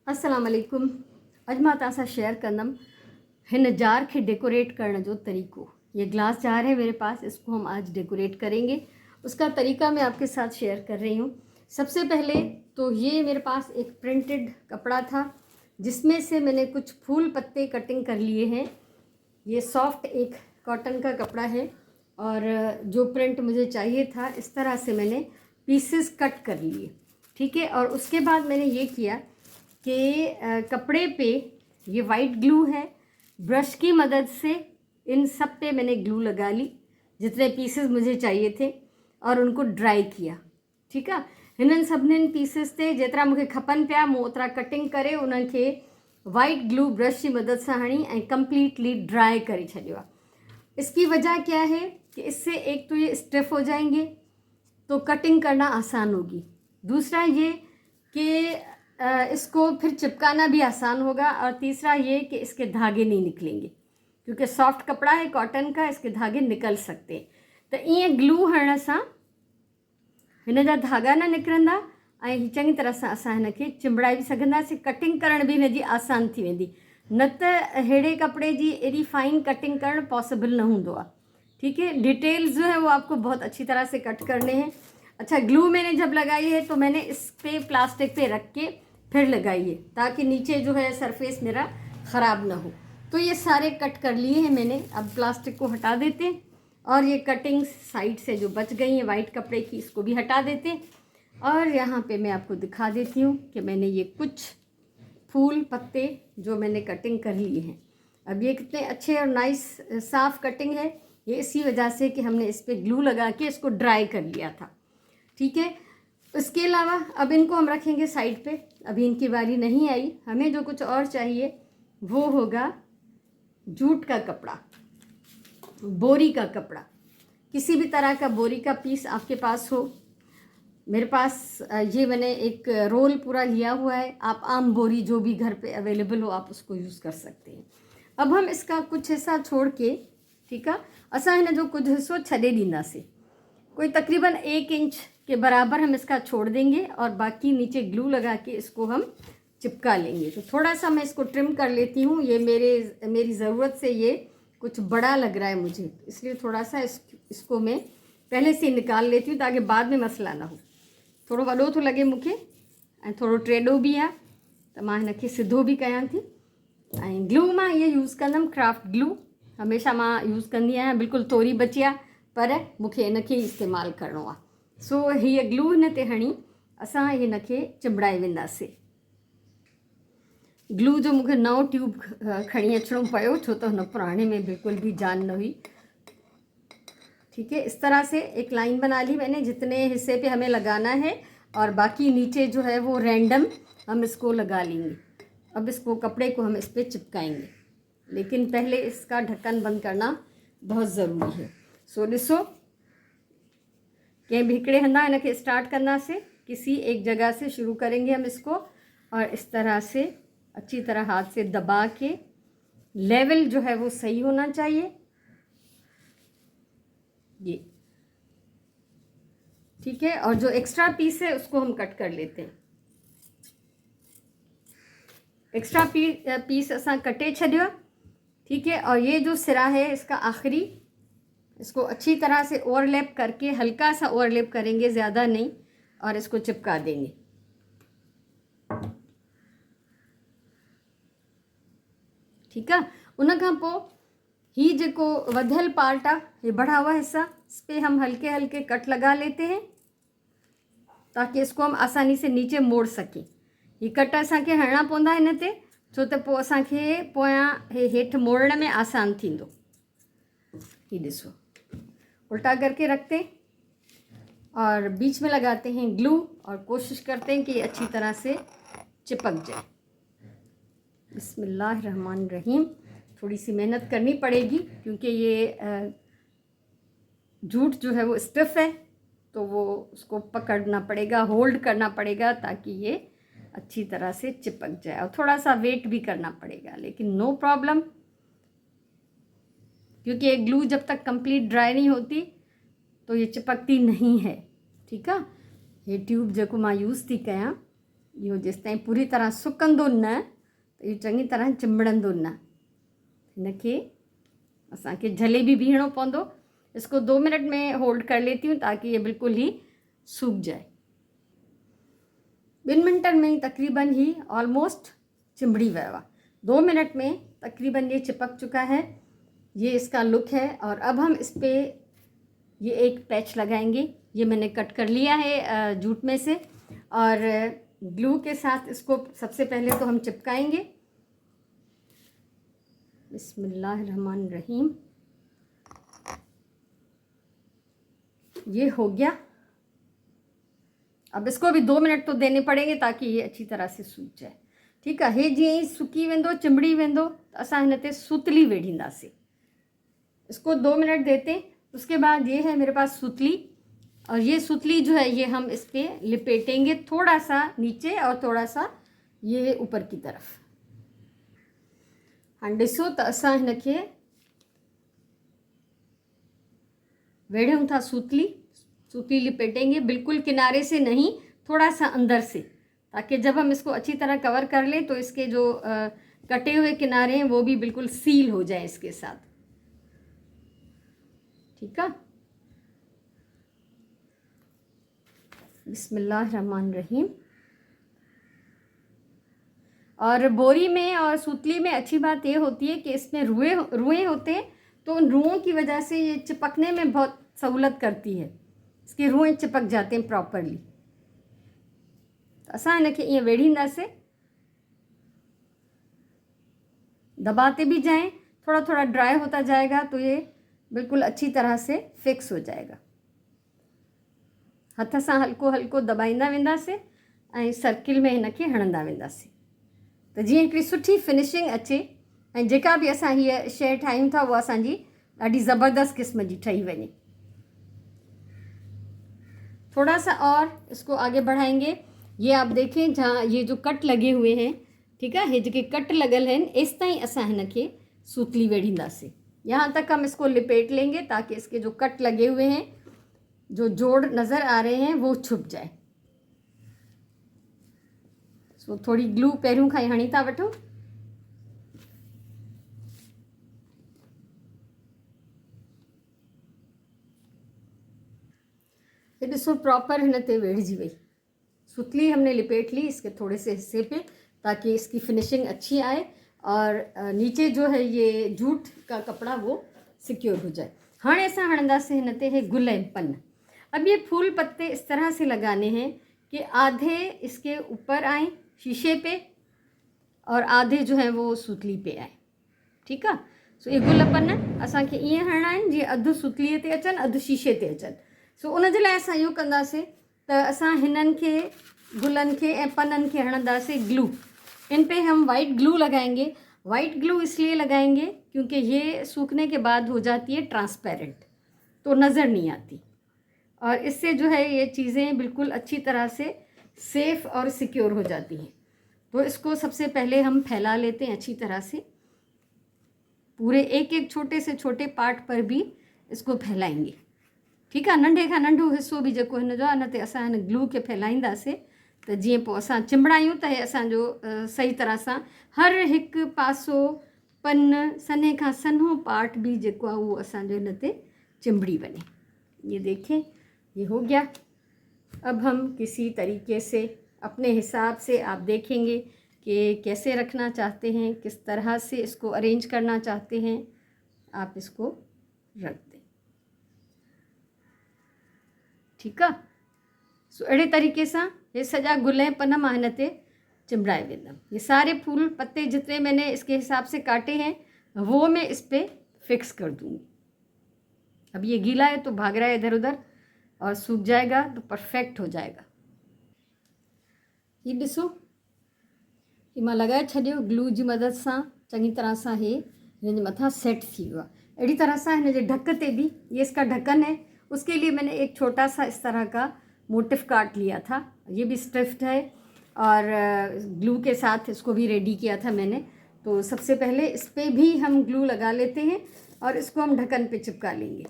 अस्सलाम वालेकुम। अॼु मां तव्हां सां शेयर कंदमि हिन जार खे डेकोरेट करण जो तरीक़ो। ये ग्लास जार है मेरे पास, इसको हम आज डेकोरेट करेंगे। उसका तरीका मैं आपके साथ शेयर कर रही हूँ। सबसे पहले तो ये मेरे पास एक प्रिंटेड कपड़ा था जिसमें से मैंने कुछ फूल पत्ते कटिंग कर लिए हैं। ये सॉफ्ट एक कॉटन का कपड़ा है और जो प्रिंट मुझे चाहिए था इस तरह से मैंने पीसेस कट कर लिए, ठीक है। और उसके बाद मैंने ये किया कि कपड़े पे ये वाइट ग्लू है, ब्रश की मदद से इन सब पे मैंने ग्लू लगा ली जितने पीसेस मुझे चाहिए थे और उनको ड्राई किया, ठीक है। हिननि सभिनीनि पीसेस ते जेतिरा मूंखे खपनि पिया मूं ओतिरा कटिंग करे उन्हनि खे वाइट ग्लू ब्रश की मदद से हणी ऐं कंप्लीटली ड्राई करे छॾियो आहे। इसकी वजह क्या है कि इससे एक तो ये स्टिफ हो जाएंगे तो कटिंग करना आसान होगी, दूसरा ये कि इसको फिर चिपकाना भी आसान होगा, और तीसरा ये कि इसके धागे नहीं निकलेंगे क्योंकि सॉफ्ट कपड़ा है कॉटन का, इसके धागे निकल सकते हैं। तो ईअं ग्लू हणण सां हिन जा धागा न निकिरंदा ऐं चङी तरह सां असां हिन खे चिंबड़ाए बि सघंदासीं। कटिंग करण भी हिन जी आसान थी वेंदी, न त अहिड़े कपड़े जी एॾी फाइन कटिंग करण पॉसिबल न हूंदो आहे, ठीक है। डिटेल्स जो है वो आपको बहुत अच्छी तरह से कट करने हैं। अच्छा, ग्लू मैंने जब लगाई है तो मैंने इस पे प्लास्टिक पे रख के फिर लगाइए ताकि नीचे जो है सरफेस मेरा ख़राब ना हो। तो ये सारे कट कर लिए हैं मैंने। अब प्लास्टिक को हटा देते हैं और ये कटिंग साइड से जो बच गई है वाइट कपड़े की इसको भी हटा देते हैं। और यहाँ पे मैं आपको दिखा देती हूँ कि मैंने ये कुछ फूल पत्ते जो मैंने कटिंग कर लिए हैं। अब ये कितने अच्छे और नाइस साफ़ कटिंग है, ये इसी वजह से कि हमने इस पर ग्लू लगा के इसको ड्राई कर लिया था, ठीक है। इसके अलावा अब इनको हम रखेंगे साइड पे, अभी इनकी बारी नहीं आई। हमें जो कुछ और चाहिए वो होगा जूट का कपड़ा, बोरी का कपड़ा, किसी भी तरह का बोरी का पीस आपके पास हो। मेरे पास ये मैंने एक रोल पूरा लिया हुआ है, आप आम बोरी जो भी घर पे अवेलेबल हो आप उसको यूज़ कर सकते हैं। अब हम इसका कुछ हिस्सा छोड़ के, ठीक है, असां हिन जो कुछ हिस्सो छॾे ॾींदासीं। कोई तकरीबन 1 इंच के बराबर हम इसका छोड़ देंगे और बाकी नीचे ग्लू लगा के इसको हम चिपका लेंगे। तो थोड़ा सा मैं इसको ट्रिम कर लेती हूँ, ये मेरी ज़रूरत से ये कुछ बड़ा लग रहा है मुझे, इसलिए थोड़ा सा इसको मैं पहले से निकाल लेती हूँ ताकि बाद में मसला ना हो। थोड़ो वॾो थो लॻे मूंखे ऐं थोड़ो टेढ़ो भी आहे, त मां हिन खे सिधो भी कयां थी। ऐं ग्लू मां ये यूज़ कंदमि क्राफ्ट ग्लू, हमेशह मां यूज़ कंदी आहियां, बिल्कुलु तोरी बची आहे पर मूंखे इन खे इस्तेमालु करिणो आहे। सो हीअ ग्लू हिन ते हणी असां हिन खे चिंबड़ाए वेंदासीं। ग्लू जो मूंखे नओं ट्यूब खणी अचणो पियो छो त हुन पुराणे में बिल्कुल भी जान न हुई, ठीक है। इस तरह से एक लाइन बना ली मैंने जितने हिस्से पे हमें लगाना है, और बाकी नीचे जो है वो रैंडम हम इसको लगा लेंगे। अब इसको कपड़े को हम इस पर चिपकाएंगे, लेकिन पहले इसका ढक्कन बंद करना बहुत ज़रूरी है। सो ॾिसो कंहिं भी हिकिड़े हंधा हिन खे स्टार्ट कंदासीं, किसी एक जगह से शुरू करेंगे हम इसको, और इस तरह से अच्छी तरह हाथ से दबा के लेवल जो है वो सही होना चाहिए, ये ठीक है। और जो एक्स्ट्रा पीस है उसको हम कट कर लेते हैं। एक्स्ट्रा पीस असां कटे छॾियो, ठीक है। और ये जो सिरा है इसका आखिरी, इसको अच्छी तरह से ओवरलैप करके, हल्का सा ओवरलैप करेंगे, ज़्यादा नहीं, और इसको चिपका देंगे, ठीक है। उन खां पोइ ही जेको वधियल पार्ट आहे, ये बढ़ा हुआ हिस्सा, इस पर हम हल्के हल्के कट लगा लेते हैं ताकि इसको हम आसानी से नीचे मोड़ सकें। ये कट असांखे हणना पवंदा हिन ते, छो त पोइ असांखे पोयां हेठि मोड़ण में आसान थींदो। ही ॾिसो उल्टा करके रखते हैं और बीच में लगाते हैं ग्लू और कोशिश करते हैं कि ये अच्छी तरह से चिपक जाए। बिस्मिल्लाहिर्रहमानिर्रहीम। थोड़ी सी मेहनत करनी पड़ेगी क्योंकि ये जूट जो है वो स्टिफ है, तो वो उसको पकड़ना पड़ेगा, होल्ड करना पड़ेगा ताकि ये अच्छी तरह से चिपक जाए, और थोड़ा सा वेट भी करना पड़ेगा, लेकिन नो प्रॉब्लम, क्योंकि ये ग्लू जब तक कंप्लीट ड्राई नहीं होती तो ये चिपकती नहीं है, ठीक है। ये ट्यूब जो मैं यूज़ थी कयां इहो जेसि ताईं पूरी तरह सुकंदो न त इहो चङी तरह चिंबड़ंदो न। हिनखे असांखे झले भी बीहणो पवंदो। इसको 2 मिनट में होल्ड कर लेती हूँ ताकि ये बिल्कुल ही सूख जाए। 2 मिनटनि में ही तकरीबन ही ऑलमोस्ट चिंबड़ी वियो आहे। 2 मिनट में तकरीबन ये चिपक चुका है। ये इसका लुक है। और अब हम इस पर ये एक पैच लगाएंगे। ये मैंने कट कर लिया है जूट में से, और ग्लू के साथ इसको सबसे पहले तो हम चिपकाएंगे। बिस्मिल्लाहिर्रहमानिर्रहीम। ये हो गया। अब इसको भी 2 मिनट तो देने पड़ेंगे ताकि ये अच्छी तरह से सूख जाए। ठीक है। हे जीअं ई सुकी वेंदो, चिंबड़ी वेंदो, त असां हिन ते सुतली वेढ़ींदासीं। इसको 2 मिनट देते। उसके बाद ये है मेरे पास सुतली, और ये सुतली जो है ये हम इस पर लिपेटेंगे, थोड़ा सा नीचे और थोड़ा सा ये ऊपर की तरफ। हाँ ॾिसो त असां हिनखे वेढ़ूं था सुतली लिपेटेंगे, बिल्कुल किनारे से नहीं, थोड़ा सा अंदर से, ताकि जब हम इसको अच्छी तरह कवर कर लें तो इसके जो कटे हुए किनारे हैं वो भी बिल्कुल सील हो जाए इसके साथ। ठीक है। बिस्मिल्लाहिर्रहमानिर्रहीम। और बोरी में और सूतली में अच्छी बात ये होती है कि इसमें रुएं होते हैं, तो उन रुओं की वजह से ये चिपकने में बहुत सहूलत करती है। इसके रुएं चिपक जाते हैं प्रॉपरली। तो असां हिनखे ईअं वेढ़ींदासीं, दबाते भी जाएं, थोड़ा थोड़ा ड्राई होता जाएगा तो ये बिल्कुल अच्छी तरह से फिक्स हो जाएगा। हथ सां हल्को हल्को दबाईंदा वेंदासीं ऐं सर्किल में हिनखे हणंदा वेंदासीं, त जीअं हिकिड़ी सुठी फिनिशिंग अचे ऐं जेका बि असां हीअ शइ ठाहियूं था उहा असांजी ॾाढी ज़बरदस्त क़िस्म जी ठही वञे। थोड़ा सा और इसको आगे बढ़ाएंगे। ये आप देखें जहाँ ये जो कट लगे हुए हैं, ठीक है, ये जो कट लगल हैं, इस ताईं असां हिनखे सूतली वेढ़ींदासीं। यहाँ तक हम इसको लिपेट लेंगे ताकि इसके जो कट लगे हुए हैं, जो जोड़ नज़र आ रहे हैं, वो छुप जाए। सो थोड़ी ग्लू पहिरियों खां ई हणी था वठो। ये ॾिसो प्रॉपर हिन ते वेढ़जी वई। सुतली हमने लिपेट ली इसके थोड़े से हिस्से पे ताकि इसकी फिनिशिंग अच्छी आए, और नीचे जो है ये जूट का कपड़ा वो सिक्योर हो जाए। हाँ असां हणंदासीं हिन ते है गुल ऐं पन। अब ये फूल पत्ते इस तरह से लगाने हैं कि आधे इसके ऊपर आए शीशे पे और आधे जो है वो सुतली पे आए। ठीक है। सो ये गुल पन असांखे ईअं हणणा आहिनि जीअं अधु सुतलीअ ते अचनि, अधु शीशे ते अचनि। सो उन जे लाइ असां इहो कंदासीं त असां हिननि खे गुलनि खे ऐं पननि खे हणंदासीं ग्लू। इन पे हम वाइट ग्लू लगाएंगे। वाइट ग्लू इसलिए लगाएंगे क्योंकि ये सूखने के बाद हो जाती है ट्रांसपेरेंट, तो नज़र नहीं आती, और इससे जो है ये चीज़ें बिल्कुल अच्छी तरह से सेफ़ और सिक्योर हो जाती हैं। तो इसको सबसे पहले हम फैला लेते हैं अच्छी तरह से, पूरे एक एक छोटे से छोटे पार्ट पर भी इसको फैलाएंगे। ठीक है। नंढे खां नंढो हिस्सो भी जेको हिन जो आहे हिन ते असां हिन ग्लू खे फैलाईंदासीं त जीअं पोइ असां चिंबड़ायूं त हे असांजो सही तरह सां हर हिकु पासो पन सन्हे खां सन्हो पार्ट भी जेको आहे उहो असांजो हिन ते चिंबड़ी वञे। ये देखें ये हो गया। अब हम किसी तरीके से अपने हिसाब से आप देखेंगे कि कैसे रखना चाहते हैं, किस तरह से इसको अरेंज करना चाहते हैं, आप इसको रख दें। ठीक है। सो अड़े तरीक़े सां ये सॼा गुल ऐं पन मां हिन ते चिंबड़ाए वेंदमि। ये सारे फूल पत्ते जितने मैंने इसके हिसाब से काटे हैं वो मैं इस पर फिक्स कर दूँगी। अब ये गीला है तो भाग रहा है इधर उधर, और सूख जाएगा तो परफेक्ट हो जाएगा। ये ॾिसो ही मां लगाए छॾियो ग्लू जी मदद सां चङी तरह सां हे हिन जे मथां सेट थी वियो आहे। अहिड़ी तरह सां हिन जे ढक ते भी, ये इसका ढक्कन है, उसके लिए मैंने एक छोटा सा इस तरह का मोटिफ काट लिया था। ये भी स्टिफ्ड है और ग्लू के साथ इसको भी रेडी किया था मैंने। तो सबसे पहले इस पर भी हम ग्लू लगा लेते हैं और इसको हम ढक्कन पे चिपका लेंगे।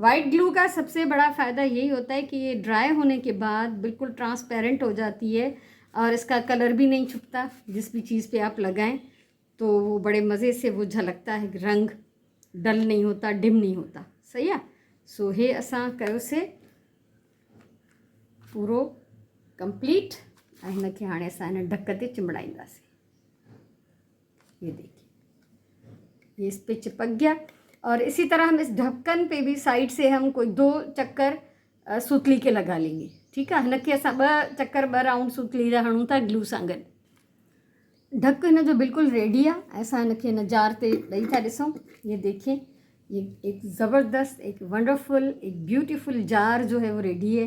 वाइट ग्लू का सबसे बड़ा फ़ायदा यही होता है कि ये ड्राई होने के बाद बिल्कुल ट्रांसपेरेंट हो जाती है और इसका कलर भी नहीं छुपता। जिस भी चीज़ पे आप लगाएं तो वो बड़े मज़े से वो झलकता है, रंग डल नहीं होता, डिम नहीं होता। सही है। सो हे असां कयोसीं पूरो कंप्लीट। ऐं हिनखे हाणे असां हिन ढक ते चिमड़ाईंदासीं। ये देखिए, ये इस पे चिपक गया। और इसी तरह हम इस ढक्कन पे भी साइड से हम कोई 2 चक्कर सुतली के लगा लेंगे। ठीक है। हिनखे असां 2 चक्कर 2 राउंड सुतली जा हणूं था ग्लू सां गॾु। ढक हिन जो बिल्कुलु रेडी आहे। असां हिनखे हिन जार ते ॾेई था ॾिसूं। ये देखिए, ये एक ज़बरदस्त, एक वंडरफुल, एक ब्यूटीफुल जार जो है वो रेडी है।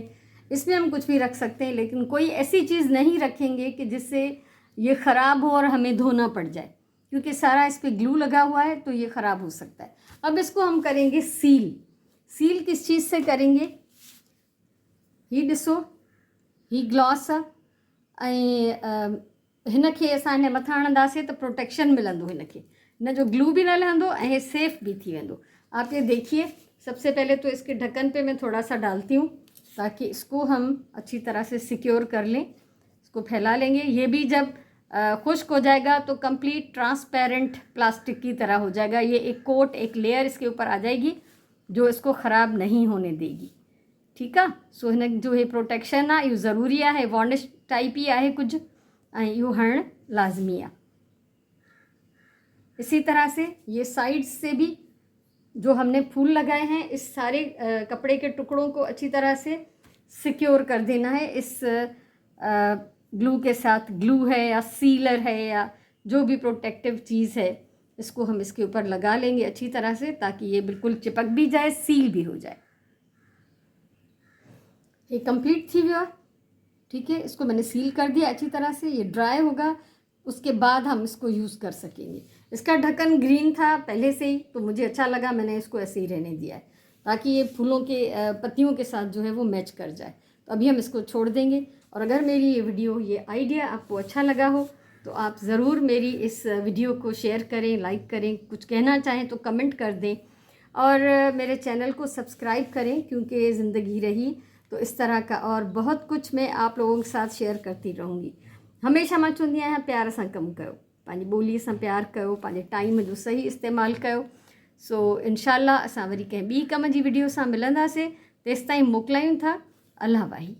इसमें हम कुछ भी रख सकते हैं, लेकिन कोई ऐसी चीज़ नहीं रखेंगे कि जिससे ये ख़राब हो और हमें धोना पड़ जाए, क्योंकि सारा इस पर ग्लू लगा हुआ है तो ये ख़राब हो सकता है। अब इसको हम करेंगे सील। सील किस चीज़ से करेंगे? ही ॾिसो, ही ग्लॉस ऐं हिनखे असां हिन मथां हणंदासीं त प्रोटेक्शन मिलंदो हिनखे। हिन जो ग्लू भी न लहंदो ऐं सेफ़ भी थी वेंदो। आप ये देखिए, सबसे पहले तो इसके ढक्कन पे मैं थोड़ा सा डालती हूँ ताकि इसको हम अच्छी तरह से सिक्योर कर लें। इसको फैला लेंगे। ये भी जब खुश्क हो जाएगा तो कंप्लीट ट्रांसपेरेंट प्लास्टिक की तरह हो जाएगा। ये एक कोट, एक लेयर इसके ऊपर आ जाएगी जो इसको ख़राब नहीं होने देगी। ठीक है। सो हिन जो ये प्रोटेक्शन आहे इहो ज़रूरी आहे, वॉर्निश टाइप ही आहे कुछ, ऐं इहो हणणु लाज़मी आहे। इसी तरह से ये साइड से भी जो हमने फूल लगाए हैं, इस सारे कपड़े के टुकड़ों को अच्छी तरह से सिक्योर कर देना है इस ग्लू के साथ। ग्लू है या सीलर है या जो भी प्रोटेक्टिव चीज़ है, इसको हम इसके ऊपर लगा लेंगे अच्छी तरह से ताकि ये बिल्कुल चिपक भी जाए, सील भी हो जाए। ये कंप्लीट थी वियो। ठीक है। इसको मैंने सील कर दिया अच्छी तरह से। ये ड्राई होगा, उसके बाद हम इसको यूज़ कर सकेंगे। इसका ढक्कन ग्रीन था पहले से ही, तो मुझे अच्छा लगा, मैंने इसको ऐसे ही रहने दिया है ताकि ये फूलों के पत्तियों के साथ जो है वो मैच कर जाए। तो अभी हम इसको छोड़ देंगे। और अगर मेरी ये वीडियो, ये आइडिया आपको अच्छा लगा हो तो आप ज़रूर मेरी इस वीडियो को शेयर करें, लाइक करें, कुछ कहना चाहें तो कमेंट कर दें और मेरे चैनल को सब्सक्राइब करें, क्योंकि ज़िंदगी रही तो इस तरह का और बहुत कुछ मैं आप लोगों के साथ शेयर करती रहूँगी। हमेशा मां चवंदी आहियां प्यार सां कमु कयो, पंहिंजी ॿोलीअ सां प्यार कयो, पंहिंजे टाइम जो सही इस्तेमालु कयो। सो इंशाल्लाह असां वरी कंहिं ॿी कम जी वीडियो सां मिलंदासीं। तेसिताईं मोकिलायूं था। अल्लाह वाही।